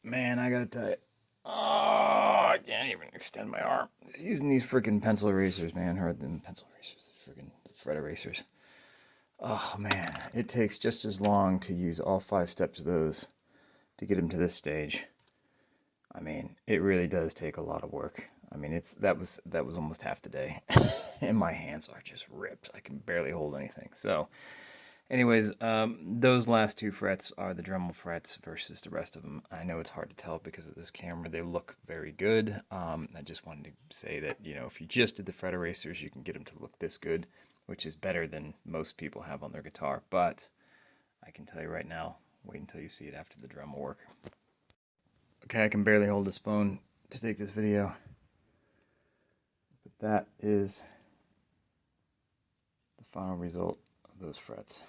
Man, I gotta tell you. Oh, I can't even extend my arm. Using these freaking pencil erasers, man. Or the pencil erasers, the freaking fret erasers. Oh, man. It takes just as long to use all 5 steps of those to get them to this stage. I mean, it really does take a lot of work. I mean, that was almost half the day. And my hands are just ripped. I can barely hold anything. So, anyways, those last 2 frets are the Dremel frets versus the rest of them. I know it's hard to tell because of this camera. They look very good. I just wanted to say that, if you just did the fret erasers, you can get them to look this good, which is better than most people have on their guitar. But I can tell you right now, wait until you see it after the Dremel work. Okay, I can barely hold this phone to take this video. But that is the final result of those frets.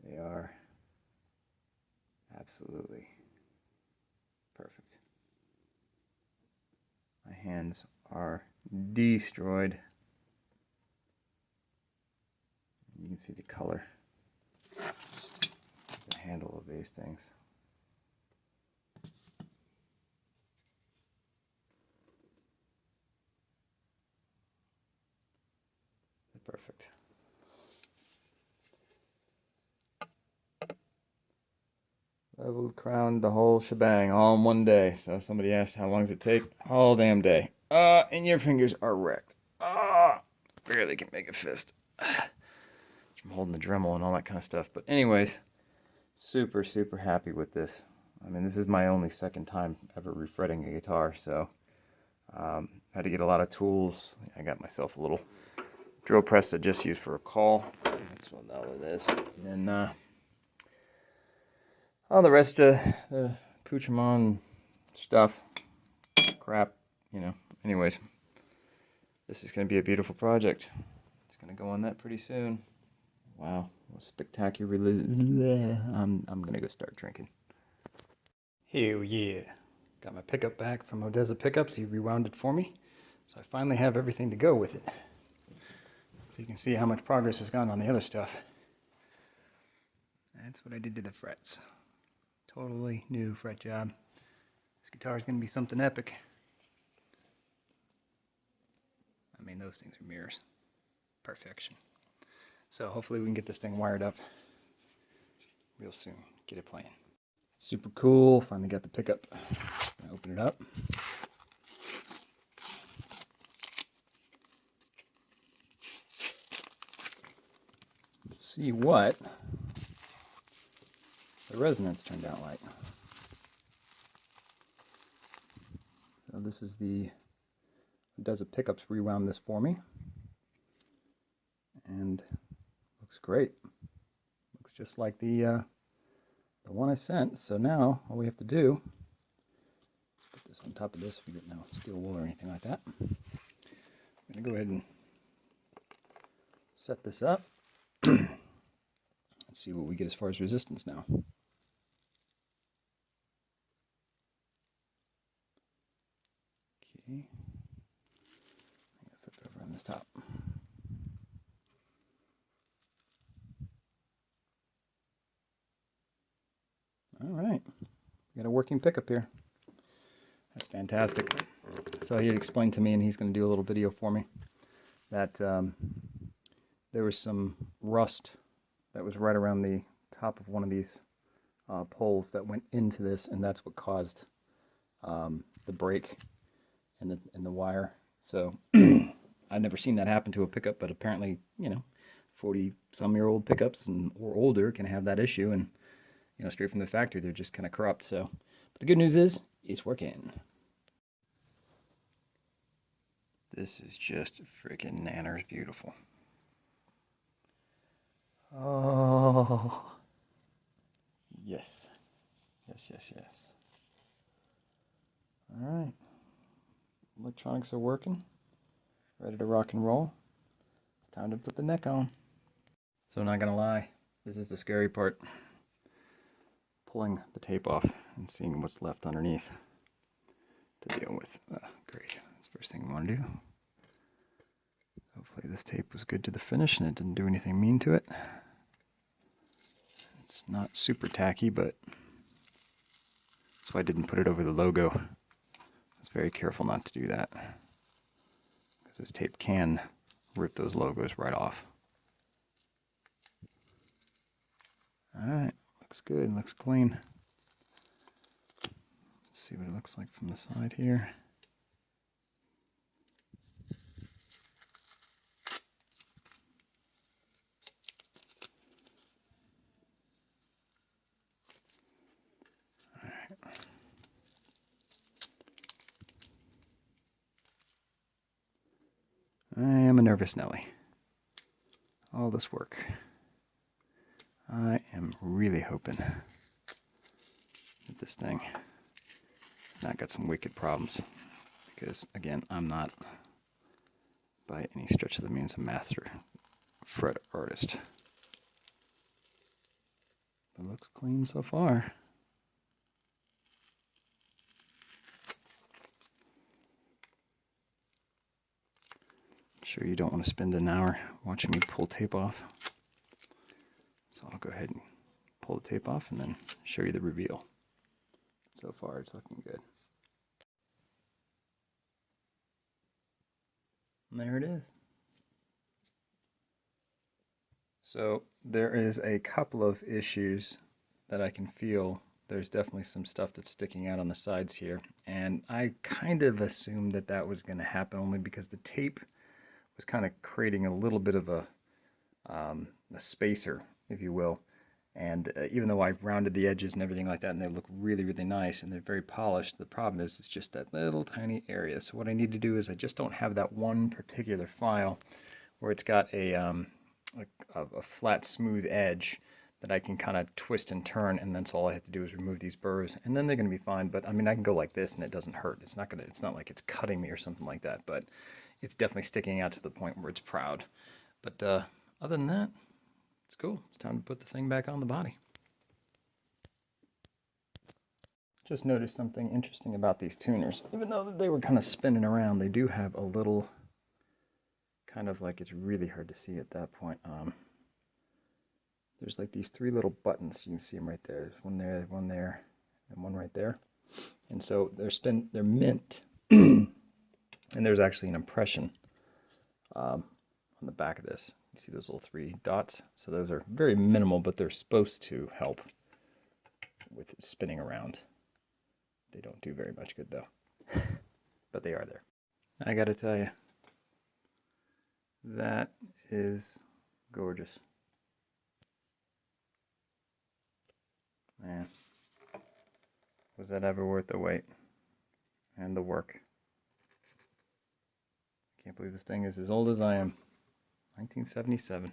They are absolutely perfect. My hands are destroyed. You can see the color, the handle of these things. They're perfect. Leveled, crowned, the whole shebang, all in one day. So somebody asked, how long does it take? All damn day. And your fingers are wrecked. Barely can make a fist. I'm holding the Dremel and all that kind of stuff. But anyways, super, super happy with this. I mean, this is my only second time ever refretting a guitar, so had to get a lot of tools. I got myself a little drill press that just used for a call. That's what that one is. And then all the rest of the accoutrement stuff, crap, Anyways, this is going to be a beautiful project. It's going to go on that pretty soon. Wow, what spectacular! I'm going to go start drinking. Hell yeah. Got my pickup back from Odessa Pickups. He rewound it for me. So I finally have everything to go with it. So you can see how much progress has gone on the other stuff. That's what I did to the frets. Totally new fret job. This guitar is going to be something epic. I mean, those things are mirrors. Perfection. So hopefully we can get this thing wired up real soon. Get it playing. Super cool. Finally got the pickup. Gonna open it up. See what the resonance turned out like. So this is Odessa Pickups rewound this for me. And looks great. Looks just like the one I sent. So now all we have to do, put this on top of this if we get no steel wool or anything like that. I'm going to go ahead and set this up. Let's see what we get as far as resistance now. Okay. I'm going to flip it over on this top. All right, we got a working pickup here. That's fantastic. So he explained to me, and he's going to do a little video for me, that there was some rust that was right around the top of one of these poles that went into this, and that's what caused the break in the wire. So I've never seen that happen to a pickup, but apparently, 40-some-year-old pickups or older can have that issue, and straight from the factory, they're just kind of corrupt. So, but the good news is, it's working. This is just freaking nanners beautiful. Oh, yes. Yes, yes, yes. All right. Electronics are working. Ready to rock and roll. It's time to put the neck on. So, not gonna lie, this is the scary part. Pulling the tape off and seeing what's left underneath to deal with. Great, that's the first thing I want to do. Hopefully this tape was good to the finish and it didn't do anything mean to it. It's not super tacky, but So I didn't put it over the logo. I was very careful not to do that, because this tape can rip those logos right off. Alright, looks good, looks clean. Let's see what it looks like from the side here. I am a nervous Nelly. All this work. I am really hoping that this thing has not got some wicked problems. Because, again, I'm not, by any stretch of the means, a master fret artist. But it looks clean so far. Sure you don't want to spend an hour watching me pull tape off. So I'll go ahead and pull the tape off and then show you the reveal. So far it's looking good. And there it is. So there is a couple of issues that I can feel. There's definitely some stuff that's sticking out on the sides here. And I kind of assumed that that was going to happen only because the tape was kind of creating a little bit of a spacer, if you will. And even though I rounded the edges and everything like that, and they look really, really nice, and they're very polished, the problem is it's just that little tiny area. So what I need to do is I just don't have that one particular file where it's got a flat, smooth edge that I can kind of twist and turn, and then so all I have to do is remove these burrs, and then they're going to be fine. But I mean, I can go like this, and it doesn't hurt. It's not like it's cutting me or something like that, but it's definitely sticking out to the point where it's proud. But other than that, it's cool. It's time to put the thing back on the body. Just noticed something interesting about these tuners. Even though they were kind of spinning around, they do have a little, kind of like, it's really hard to see at that point. There's like these three little buttons. You can see them right there. There's one there, and one right there. And so they're mint. And there's actually an impression on the back of this. You see those little three dots? So those are very minimal, but they're supposed to help with spinning around. They don't do very much good though, but they are there. I gotta tell you, that is gorgeous. Man, was that ever worth the wait and the work? Can't believe this thing is as old as I am. 1977.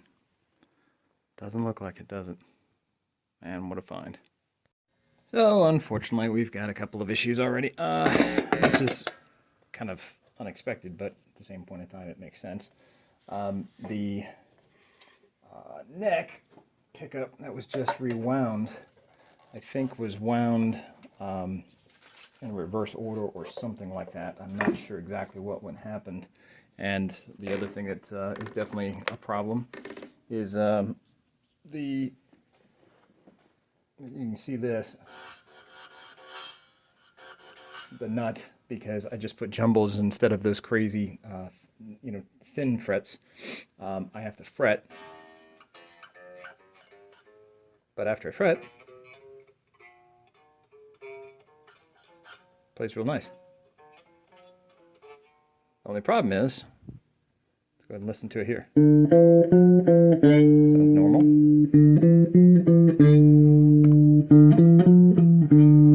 Doesn't look like it, does it? Man, what a find. So, unfortunately, we've got a couple of issues already. This is kind of unexpected, but at the same point in time, it makes sense. The neck pickup that was just rewound, I think was wound in reverse order or something like that. I'm not sure exactly what happened. And the other thing that is definitely a problem is you can see this, the nut, because I just put jumbles instead of those crazy, thin frets. I have to fret, but after I fret, it plays real nice. The only problem is, let's go ahead and listen to it here. So normal.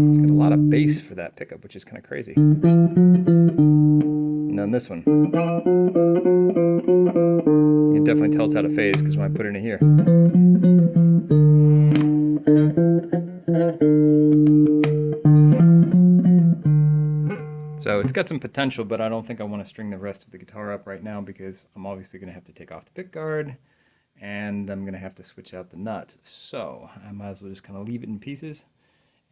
It's got a lot of bass for that pickup, which is kind of crazy. And then this one. You can definitely tell it's out of phase because when I put it in here. So it's got some potential, but I don't think I want to string the rest of the guitar up right now because I'm obviously going to have to take off the pickguard and I'm going to have to switch out the nut. So I might as well just kind of leave it in pieces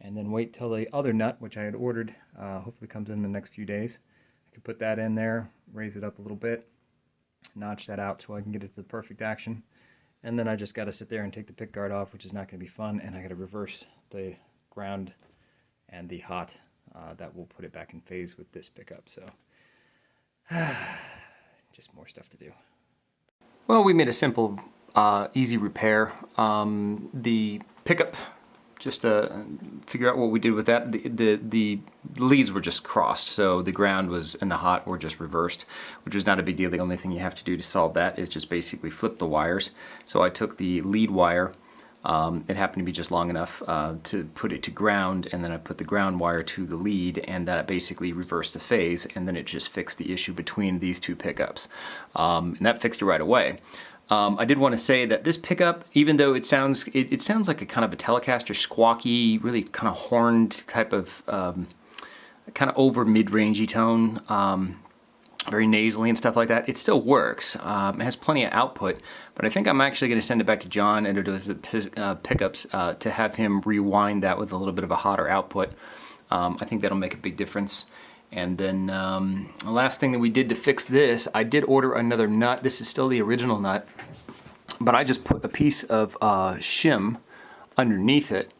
and then wait till the other nut, which I had ordered, hopefully comes in the next few days. I can put that in there, raise it up a little bit, notch that out so I can get it to the perfect action. And then I just got to sit there and take the pickguard off, which is not going to be fun, and I got to reverse the ground and the hot that will put it back in phase with this pickup. So just more stuff to do. Well, we made a simple, easy repair. The pickup, just to figure out what we did with that, the leads were just crossed, so the ground was and the hot were just reversed, which was not a big deal. The only thing you have to do to solve that is just basically flip the wires. So I took the lead wire, it happened to be just long enough to put it to ground, and then I put the ground wire to the lead, and that basically reversed the phase, and then it just fixed the issue between these two pickups. And that fixed it right away. I did want to say that this pickup, even though it sounds like a kind of a Telecaster squawky, really kind of horned type of kind of over mid-rangey tone, very nasally and stuff like that, it still works. It has plenty of output, but I think I'm actually going to send it back to John, and does the pickups, to have him rewind that with a little bit of a hotter output. I think that'll make a big difference. And then the last thing that we did to fix this, I did order another nut. This is still the original nut, but I just put a piece of shim underneath it,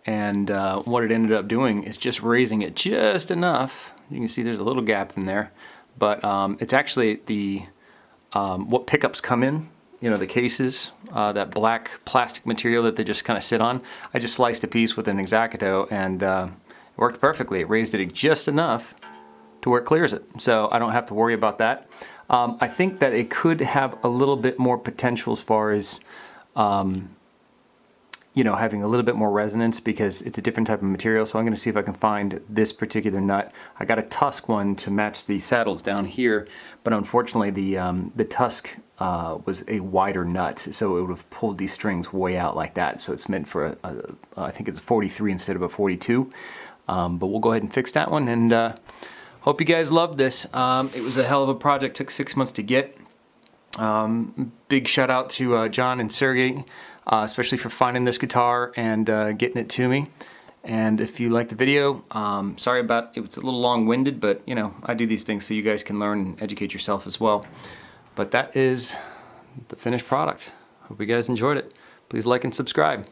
and what it ended up doing is just raising it just enough. You can see there's a little gap in there, but it's actually the what pickups come in, you know, the cases, that black plastic material that they just kind of sit on. I just sliced a piece with an X-Acto, and it worked perfectly. It raised it just enough to where it clears it, so I don't have to worry about that. I think that it could have a little bit more potential as far as you know, having a little bit more resonance, because it's a different type of material. So I'm going to see if I can find this particular nut. I got a tusk one to match the saddles down here, but unfortunately the tusk was a wider nut, so it would have pulled these strings way out like that. So it's meant for I think it's a 43 instead of a 42. But we'll go ahead and fix that one, and hope you guys loved this. It was a hell of a project, took 6 months to get. Big shout out to John and Sergey, especially for finding this guitar and getting it to me. And if you liked the video, sorry about it was a little long-winded, but you know, I do these things so you guys can learn and educate yourself as well. But that is the finished product. Hope you guys enjoyed it. Please like and subscribe.